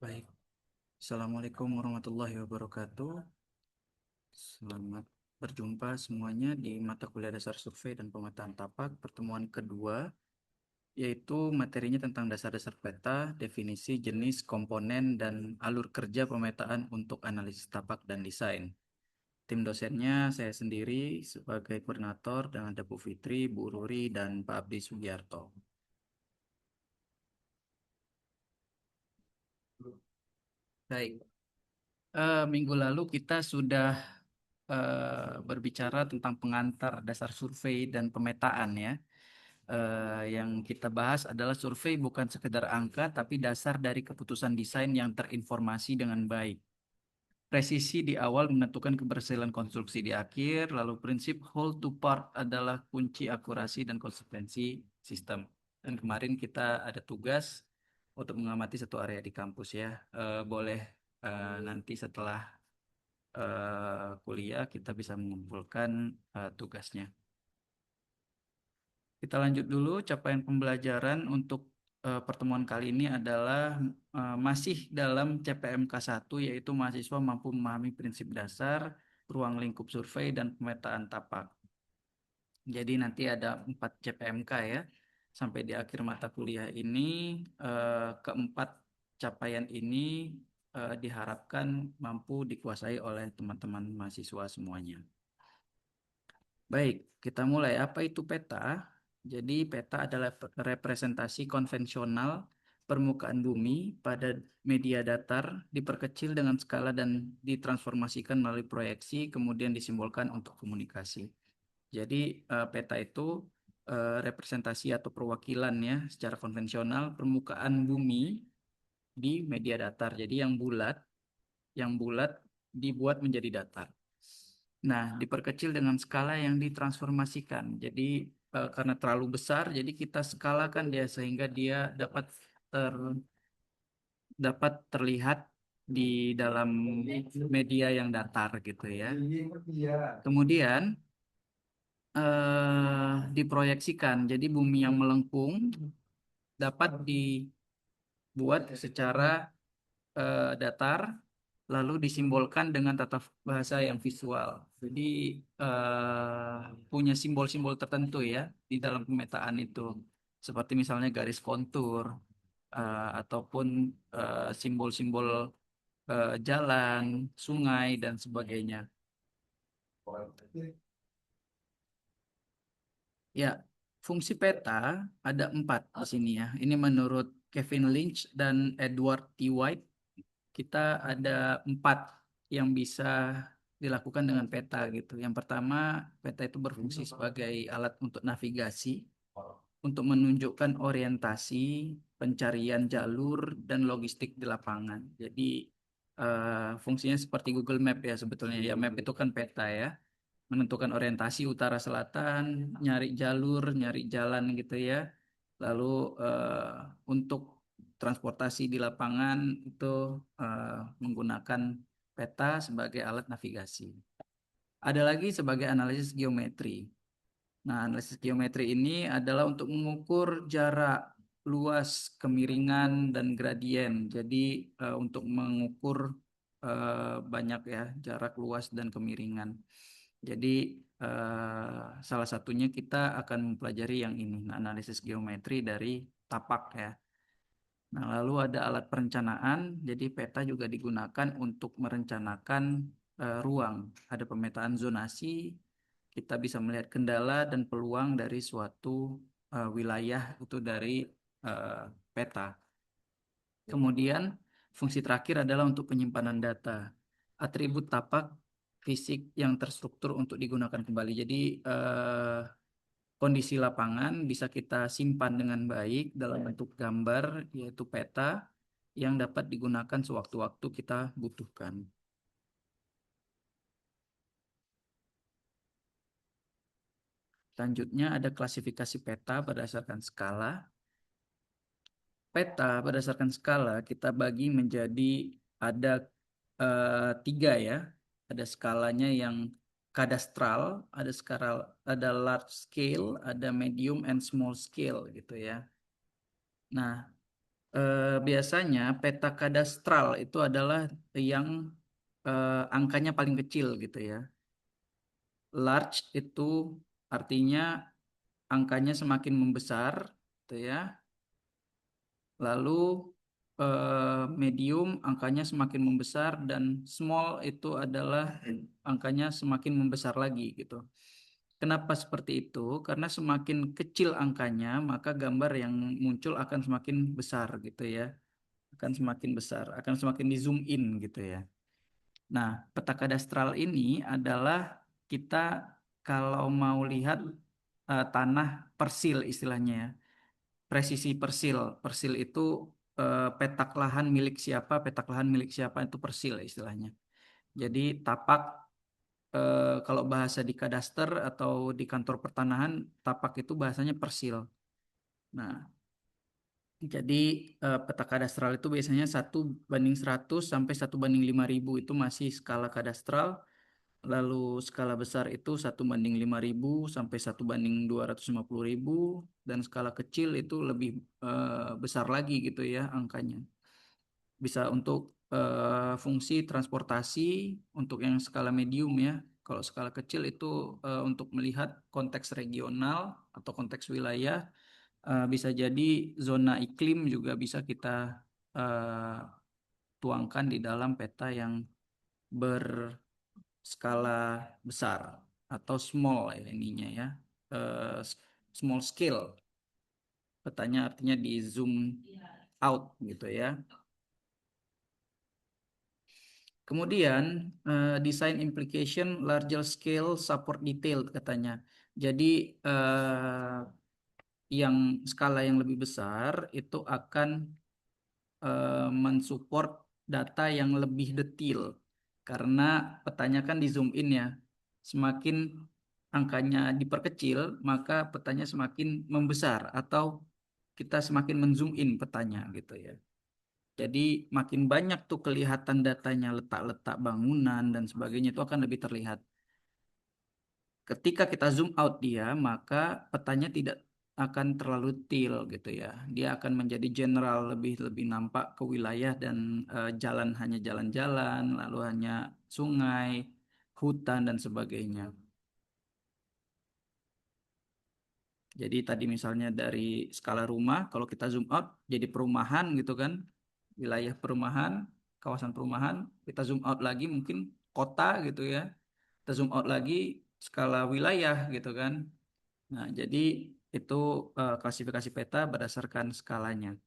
Baik, Assalamualaikum warahmatullahi wabarakatuh. Selamat berjumpa semuanya di mata kuliah dasar survei dan pemetaan tapak pertemuan kedua, yaitu materinya tentang dasar-dasar peta, definisi, jenis, komponen, dan alur kerja pemetaan untuk analisis tapak dan desain. Tim dosennya saya sendiri sebagai koordinator dan ada Bu Fitri, Bu Ruri, dan Pak Abdi Sugiarto. Baik, minggu lalu kita sudah berbicara tentang pengantar dasar survei dan pemetaan ya. Yang kita bahas adalah survei bukan sekedar angka, tapi dasar dari keputusan desain yang terinformasi dengan baik. Presisi di awal menentukan keberhasilan konstruksi di akhir, lalu prinsip whole to part adalah kunci akurasi dan konsistensi sistem. Dan kemarin kita ada tugas untuk mengamati satu area di kampus ya. Boleh nanti setelah kuliah kita bisa mengumpulkan tugasnya. Kita lanjut dulu, capaian pembelajaran untuk pertemuan kali ini adalah masih dalam CPMK 1, yaitu mahasiswa mampu memahami prinsip dasar, ruang lingkup survei, dan pemetaan tapak. Jadi nanti ada 4 CPMK ya, sampai di akhir mata kuliah ini, keempat capaian ini diharapkan mampu dikuasai oleh teman-teman mahasiswa semuanya. Baik, kita mulai. Apa itu peta? Jadi peta adalah representasi konvensional permukaan bumi pada media datar, diperkecil dengan skala dan ditransformasikan melalui proyeksi, kemudian disimbolkan untuk komunikasi. Jadi peta itu representasi atau perwakilan ya secara konvensional permukaan bumi di media datar. Jadi yang bulat dibuat menjadi datar. Nah, diperkecil dengan skala yang ditransformasikan. Jadi karena terlalu besar, jadi kita skalakan dia sehingga dia dapat terlihat di dalam media yang datar gitu ya. Kemudian diproyeksikan. Jadi bumi yang melengkung dapat dibuat secara datar lalu disimbolkan dengan tata bahasa yang visual. Jadi punya simbol-simbol tertentu ya di dalam pemetaan itu, seperti misalnya garis kontur ataupun simbol-simbol jalan, sungai dan sebagainya. Ya, fungsi peta ada 4 di sini ya. Ini menurut Kevin Lynch dan Edward T. White. Kita ada 4 yang bisa dilakukan dengan peta gitu. Yang pertama, peta itu berfungsi sebagai alat untuk navigasi, untuk menunjukkan orientasi, pencarian jalur, dan logistik di lapangan. Jadi fungsinya seperti Google Map ya sebetulnya. Ya, map itu kan peta ya, menentukan orientasi utara selatan, nyari jalur, nyari jalan gitu ya. Lalu untuk transportasi di lapangan itu menggunakan peta sebagai alat navigasi. Ada lagi sebagai analisis geometri. Nah, analisis geometri ini adalah untuk mengukur jarak, luas, kemiringan, dan gradien. Jadi untuk mengukur banyak ya jarak, luas, dan kemiringan. Jadi salah satunya kita akan mempelajari yang ini, analisis geometri dari tapak ya. Nah, lalu ada alat perencanaan, jadi peta juga digunakan untuk merencanakan ruang. Ada pemetaan zonasi, kita bisa melihat kendala dan peluang dari suatu wilayah itu dari eh, peta. Kemudian fungsi terakhir adalah untuk penyimpanan data. Atribut tapak fisik yang terstruktur untuk digunakan kembali. Jadi kondisi lapangan bisa kita simpan dengan baik dalam bentuk gambar, yaitu peta, yang dapat digunakan sewaktu-waktu kita butuhkan. Selanjutnya ada klasifikasi peta berdasarkan skala. Peta berdasarkan skala kita bagi menjadi ada 3 ya. Ada skalanya yang kadastral, ada large scale, ada medium and small scale gitu ya. Nah, Biasanya peta kadastral itu adalah yang angkanya paling kecil gitu ya. Large itu artinya angkanya semakin membesar, gitu ya. Lalu medium angkanya semakin membesar dan small itu adalah angkanya semakin membesar lagi gitu. Kenapa seperti itu? Karena semakin kecil angkanya, maka gambar yang muncul akan semakin besar gitu ya. Akan semakin besar, akan semakin di zoom in gitu ya. Nah, peta kadastral ini adalah kita kalau mau lihat tanah persil istilahnya ya. Presisi persil. Persil itu petak lahan milik siapa, petak lahan milik siapa itu persil istilahnya. Jadi tapak kalau bahasa di kadaster atau di kantor pertanahan, tapak itu bahasanya persil. Nah, jadi peta kadastral itu biasanya 1:100 sampai 1:5.000 itu masih skala kadastral. Lalu skala besar itu 1:5.000 sampai 1:250.000 dan skala kecil itu lebih besar lagi gitu ya angkanya. Bisa untuk fungsi transportasi untuk yang skala medium ya. Kalau skala kecil itu untuk melihat konteks regional atau konteks wilayah, bisa jadi zona iklim juga bisa kita eh, tuangkan di dalam peta yang berskala besar atau small ya ininya ya. Eh, Small scale. Petanya artinya di zoom out gitu ya. Kemudian design implication larger scale support detail katanya. Jadi yang skala yang lebih besar itu akan mensupport data yang lebih detail karena petanya kan di zoom in ya. Semakin angkanya diperkecil, maka petanya semakin membesar atau kita semakin menzoom in petanya gitu ya. Jadi makin banyak tuh kelihatan datanya, letak-letak bangunan dan sebagainya itu akan lebih terlihat. Ketika kita zoom out dia, maka petanya tidak akan terlalu detail gitu ya. Dia akan menjadi general, lebih lebih nampak ke wilayah dan jalan hanya jalan-jalan, lalu hanya sungai, hutan dan sebagainya. Jadi tadi misalnya dari skala rumah, kalau kita zoom out jadi perumahan gitu kan, wilayah perumahan, kawasan perumahan, kita zoom out lagi mungkin kota gitu ya, kita zoom out lagi skala wilayah gitu kan. Nah, jadi itu klasifikasi peta berdasarkan skalanya.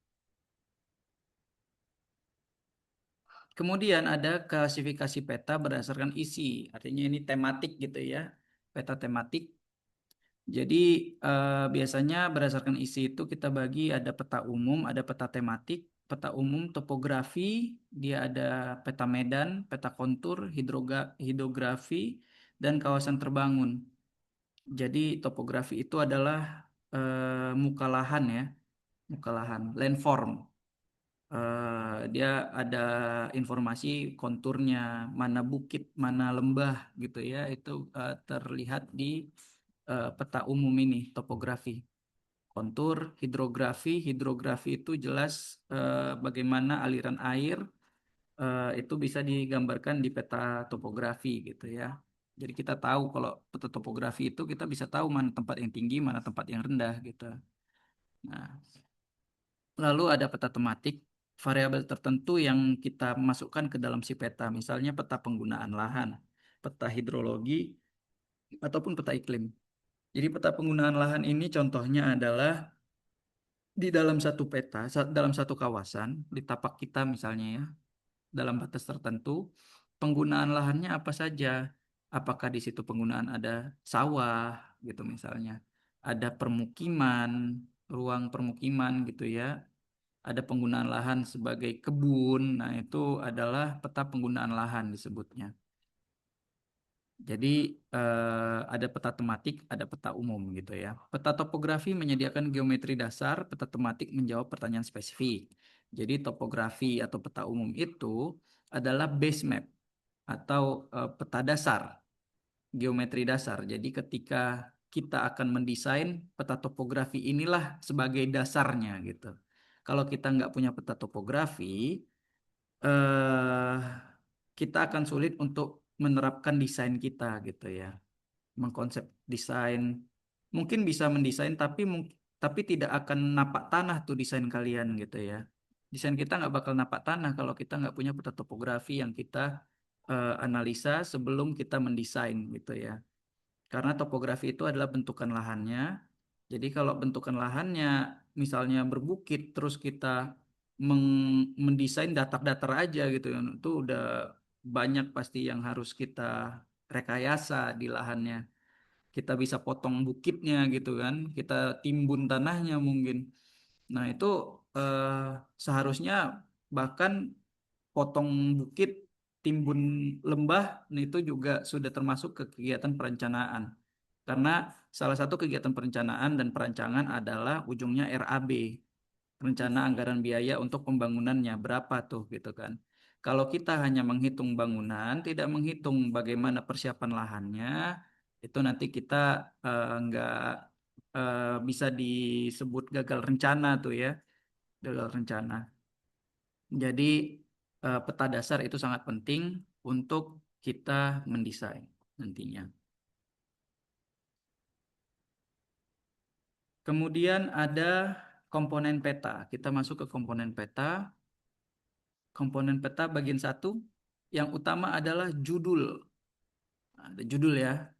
Kemudian ada klasifikasi peta berdasarkan isi, artinya ini tematik gitu ya, peta tematik. Jadi biasanya berdasarkan isi itu kita bagi ada peta umum, ada peta tematik. Peta umum topografi, dia ada peta medan, peta kontur, hidrografi, dan kawasan terbangun. Jadi topografi itu adalah muka lahan ya, muka lahan, landform. Dia ada informasi konturnya, mana bukit, mana lembah gitu ya, itu terlihat di peta umum ini, topografi. Kontur, hidrografi itu jelas bagaimana aliran air itu bisa digambarkan di peta topografi gitu ya. Jadi kita tahu kalau peta topografi itu kita bisa tahu mana tempat yang tinggi, mana tempat yang rendah gitu. Nah, lalu ada peta tematik, variabel tertentu yang kita masukkan ke dalam si peta, misalnya peta penggunaan lahan, peta hidrologi, ataupun peta iklim. Jadi peta penggunaan lahan ini contohnya adalah di dalam satu peta, dalam satu kawasan, di tapak kita misalnya ya, dalam batas tertentu, penggunaan lahannya apa saja? Apakah di situ penggunaan ada sawah gitu misalnya, ada permukiman, ruang permukiman gitu ya, ada penggunaan lahan sebagai kebun. Nah, itu adalah peta penggunaan lahan disebutnya. Jadi ada peta tematik, ada peta umum gitu ya. Peta topografi menyediakan geometri dasar, peta tematik menjawab pertanyaan spesifik. Jadi topografi atau peta umum itu adalah base map atau peta dasar, geometri dasar. Jadi ketika kita akan mendesain peta topografi inilah sebagai dasarnya gitu. Kalau kita nggak punya peta topografi, eh, kita akan sulit untuk menerapkan desain kita gitu ya, mengkonsep desain. Mungkin bisa mendesain tapi tidak akan napak tanah tuh desain kalian gitu ya. Desain kita nggak bakal napak tanah kalau kita nggak punya peta topografi yang kita analisa sebelum kita mendesain gitu ya. Karena topografi itu adalah bentukan lahannya. Jadi kalau bentukan lahannya misalnya berbukit, terus kita mendesain datar-datar aja gitu ya, itu udah banyak pasti yang harus kita rekayasa di lahannya. Kita bisa potong bukitnya gitu kan, kita timbun tanahnya mungkin. Nah itu eh, seharusnya bahkan potong bukit, timbun lembah, nah itu juga sudah termasuk ke kegiatan perencanaan. Karena salah satu kegiatan perencanaan dan perancangan adalah ujungnya RAB, rencana anggaran biaya untuk pembangunannya berapa tuh gitu kan. Kalau kita hanya menghitung bangunan, tidak menghitung bagaimana persiapan lahannya, itu nanti kita nggak bisa disebut gagal rencana tuh ya, gagal rencana. Jadi peta dasar itu sangat penting untuk kita mendesain nantinya. Kemudian ada komponen peta. Kita masuk ke komponen peta. Komponen peta bagian satu yang utama adalah judul. Nah, ada judul ya,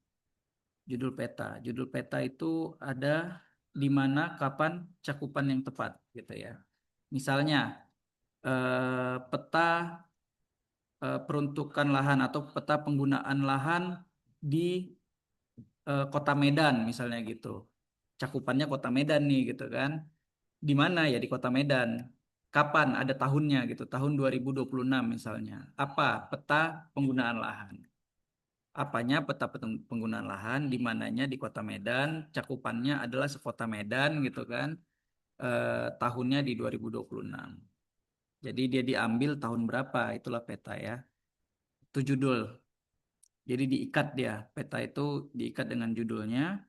judul peta. Judul peta itu ada di mana, kapan, cakupan yang tepat gitu ya. Misalnya peta peruntukan lahan atau peta penggunaan lahan di Kota Medan misalnya gitu. Cakupannya Kota Medan nih gitu kan. Di mana ya, di Kota Medan. Kapan, ada tahunnya gitu. Tahun 2026 misalnya. Apa peta penggunaan lahan? Apanya peta penggunaan lahan, di mananya di Kota Medan, cakupannya adalah sekota Medan gitu kan. Tahunnya di 2026. Jadi dia diambil tahun berapa, itulah peta ya. Itu judul. Jadi diikat dia, peta itu diikat dengan judulnya.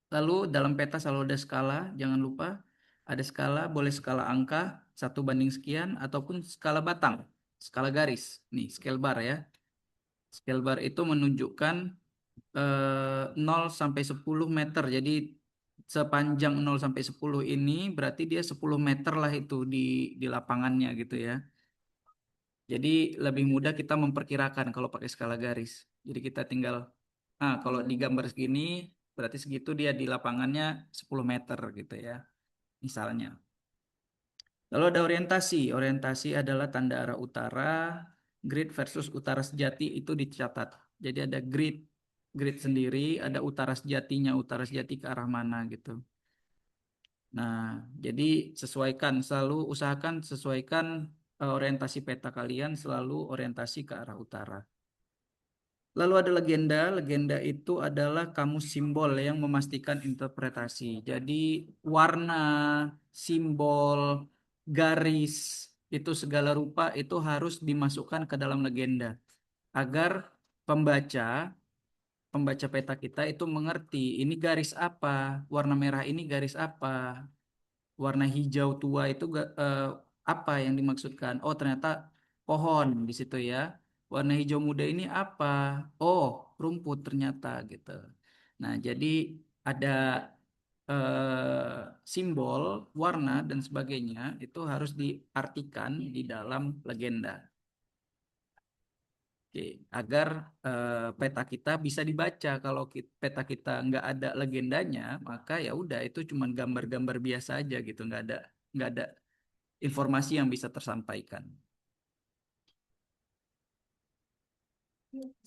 Lalu dalam peta selalu ada skala, jangan lupa ada skala, boleh skala angka 1 banding sekian ataupun skala batang, skala garis. Nih, scale bar ya. Scale bar itu menunjukkan 0 sampai 10 meter. Jadi sepanjang 0 sampai 10 ini berarti dia 10 meter lah itu di lapangannya gitu ya. Jadi lebih mudah kita memperkirakan kalau pakai skala garis. Jadi kita tinggal, kalau di gambar segini berarti segitu dia di lapangannya 10 meter gitu ya. Misalnya. Lalu ada orientasi. Orientasi adalah tanda arah utara, grid versus utara sejati itu dicatat. Jadi ada grid sendiri, ada utara sejatinya, utara sejati ke arah mana gitu. Nah, jadi selalu usahakan sesuaikan orientasi peta kalian selalu orientasi ke arah utara. Lalu ada legenda. Legenda itu adalah kamus simbol yang memastikan interpretasi. Jadi warna, simbol, garis, itu segala rupa itu harus dimasukkan ke dalam legenda agar pembaca pembaca peta kita itu mengerti ini garis apa, warna merah ini garis apa, warna hijau tua itu apa yang dimaksudkan. Oh, ternyata pohon di situ ya. Warna hijau muda ini apa? Oh, rumput ternyata gitu. Nah, jadi ada simbol, warna dan sebagainya itu harus diartikan di dalam legenda. Oke, agar peta kita bisa dibaca. Kalau peta kita nggak ada legendanya, maka ya udah itu cuma gambar-gambar biasa aja gitu, nggak ada informasi yang bisa tersampaikan.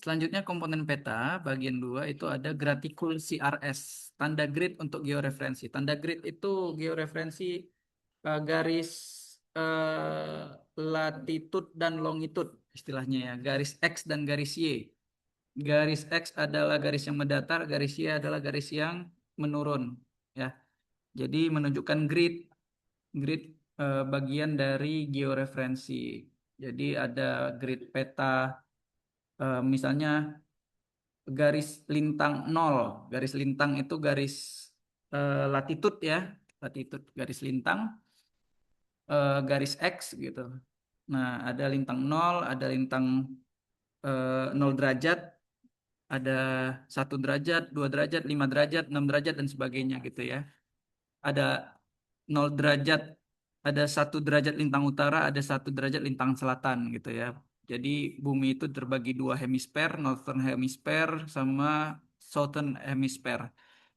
Selanjutnya komponen peta bagian 2 itu ada graticul CRS, tanda grid untuk georeferensi. Tanda grid itu georeferensi garis eh, latitude dan longitude istilahnya ya, garis X dan garis Y. Garis X adalah garis yang mendatar, garis Y adalah garis yang menurun ya. Jadi menunjukkan grid bagian dari georeferensi. Jadi ada grid peta misalnya garis lintang 0. Garis lintang itu garis latitude ya, latitude garis lintang. garis X gitu. Nah, ada lintang 0, ada lintang 0 derajat, ada 1 derajat, 2 derajat, 5 derajat, 6 derajat, dan sebagainya gitu ya. Ada 0 derajat, ada 1 derajat lintang utara, ada 1 derajat lintang selatan gitu ya. Jadi bumi itu terbagi dua hemisfer, Northern Hemisphere sama Southern Hemisphere.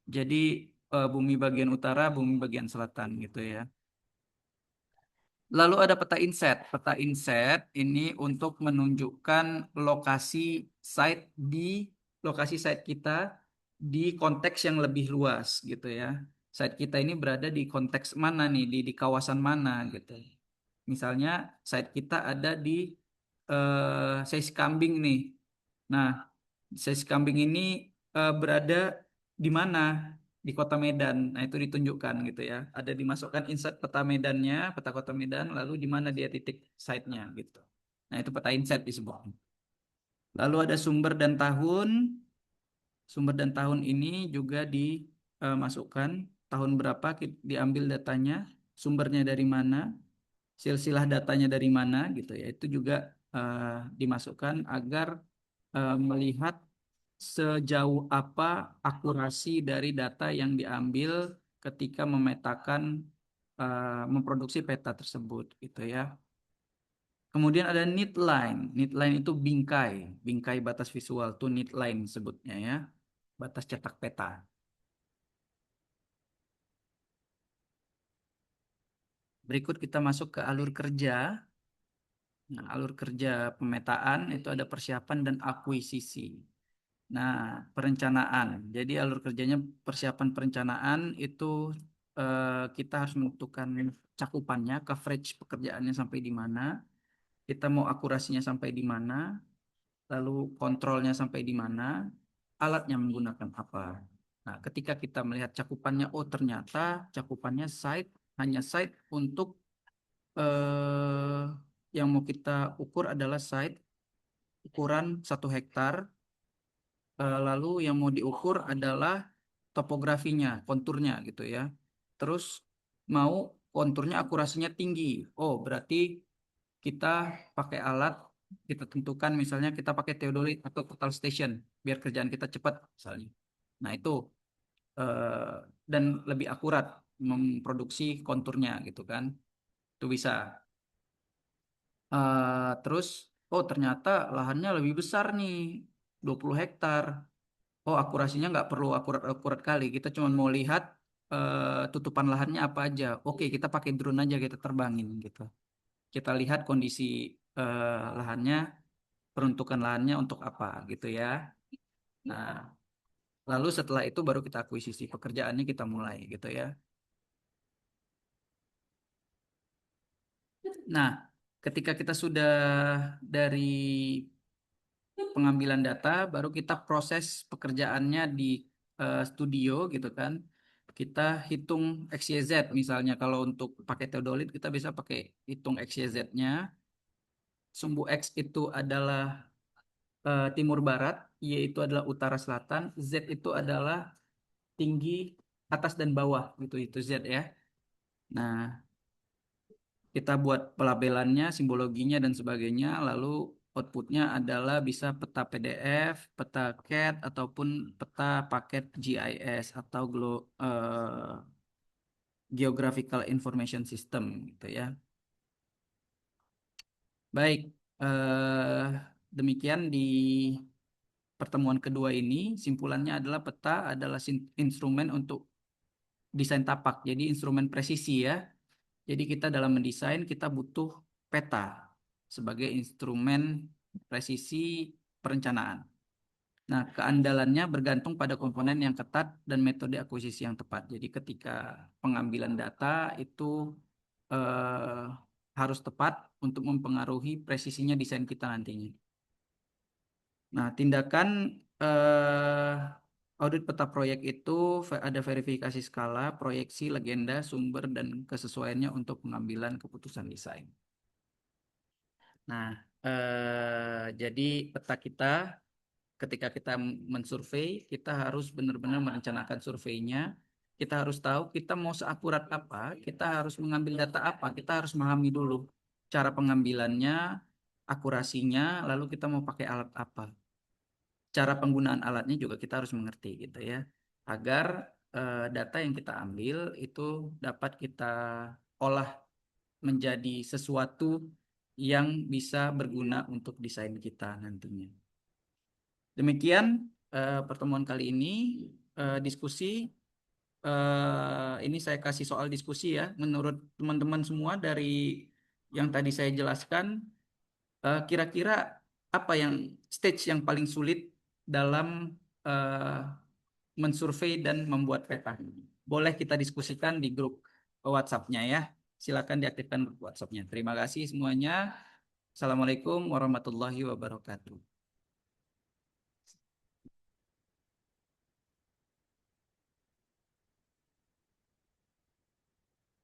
Jadi bumi bagian utara, bumi bagian selatan gitu ya. Lalu ada peta inset. Peta inset ini untuk menunjukkan site di lokasi site kita di konteks yang lebih luas gitu ya. Site kita ini berada di konteks mana nih, di kawasan mana gitu. Misalnya site kita ada di Seis Kambing nih. Nah, Seis Kambing ini berada di mana? Di Kota Medan. Nah, itu ditunjukkan gitu ya. Ada dimasukkan insert peta Medannya, peta Kota Medan, lalu di mana dia titik site-nya gitu. Nah, itu peta inset disebut. Lalu ada sumber dan tahun. Sumber dan tahun ini juga dimasukkan tahun berapa diambil datanya, sumbernya dari mana, silsilah datanya dari mana gitu ya. Itu juga dimasukkan agar melihat sejauh apa akurasi dari data yang diambil ketika memproduksi peta tersebut gitu ya. Kemudian ada need line. Need line itu bingkai, bingkai batas visual tuh need line sebutnya ya. Batas cetak peta. Berikut kita masuk ke alur kerja. Nah, alur kerja pemetaan itu ada persiapan dan akuisisi. Nah, perencanaan. Jadi alur kerjanya persiapan perencanaan itu kita harus menentukan cakupannya, coverage pekerjaannya sampai di mana, kita mau akurasinya sampai di mana, lalu kontrolnya sampai di mana, alatnya menggunakan apa. Nah, ketika kita melihat cakupannya, oh ternyata cakupannya hanya site untuk eh, yang mau kita ukur adalah site ukuran 1 hektar. Lalu yang mau diukur adalah topografinya, konturnya gitu ya. Terus mau konturnya akurasinya tinggi. Oh, berarti kita pakai alat, kita tentukan misalnya kita pakai theodolite atau total station biar kerjaan kita cepat misalnya. Nah, itu eh, dan lebih akurat memproduksi konturnya gitu kan. Itu bisa. Terus oh ternyata lahannya lebih besar nih, 20 hektar. Oh, akurasinya nggak perlu akurat-akurat kali. Kita cuma mau lihat tutupan lahannya apa aja. Oke, kita pakai drone aja, kita terbangin gitu. Kita lihat kondisi lahannya, peruntukan lahannya untuk apa gitu ya. Nah, lalu setelah itu baru kita akuisisi pekerjaannya, kita mulai gitu ya. Nah, ketika kita sudah dari pengambilan data, baru kita proses pekerjaannya di studio gitu kan. Kita hitung XYZ misalnya kalau untuk pakai teodolit kita bisa pakai hitung XYZ-nya. Sumbu X itu adalah timur barat, Y itu adalah utara selatan, Z itu adalah tinggi atas dan bawah gitu itu Z ya. Nah, kita buat pelabelannya, simbologinya dan sebagainya, lalu outputnya adalah bisa peta PDF, peta CAD ataupun peta paket GIS atau Geographical Information System gitu ya. Baik, demikian di pertemuan kedua ini simpulannya adalah peta adalah instrumen untuk desain tapak. Jadi instrumen presisi ya. Jadi kita dalam mendesain kita butuh peta sebagai instrumen presisi perencanaan. Nah, keandalannya bergantung pada komponen yang ketat dan metode akuisisi yang tepat. Jadi ketika pengambilan data itu eh, harus tepat untuk mempengaruhi presisinya desain kita nantinya. Nah, tindakan audit peta proyek itu ada verifikasi skala, proyeksi, legenda, sumber, dan kesesuaiannya untuk pengambilan keputusan desain. Nah, jadi peta kita ketika kita mensurvei, kita harus benar-benar merencanakan surveinya. Kita harus tahu kita mau seakurat apa, kita harus mengambil data apa, kita harus memahami dulu cara pengambilannya, akurasinya, lalu kita mau pakai alat apa. Cara penggunaan alatnya juga kita harus mengerti gitu ya, agar data yang kita ambil itu dapat kita olah menjadi sesuatu yang bisa berguna untuk desain kita nantinya. Demikian pertemuan kali ini, diskusi. Ini saya kasih soal diskusi ya. Menurut teman-teman semua dari yang tadi saya jelaskan, kira-kira apa yang stage yang paling sulit dalam eh, mensurvei dan membuat peta? Boleh kita diskusikan di grup WhatsApp-nya ya. Silakan diaktifkan grup WhatsApp-nya. Terima kasih semuanya. Assalamualaikum warahmatullahi wabarakatuh.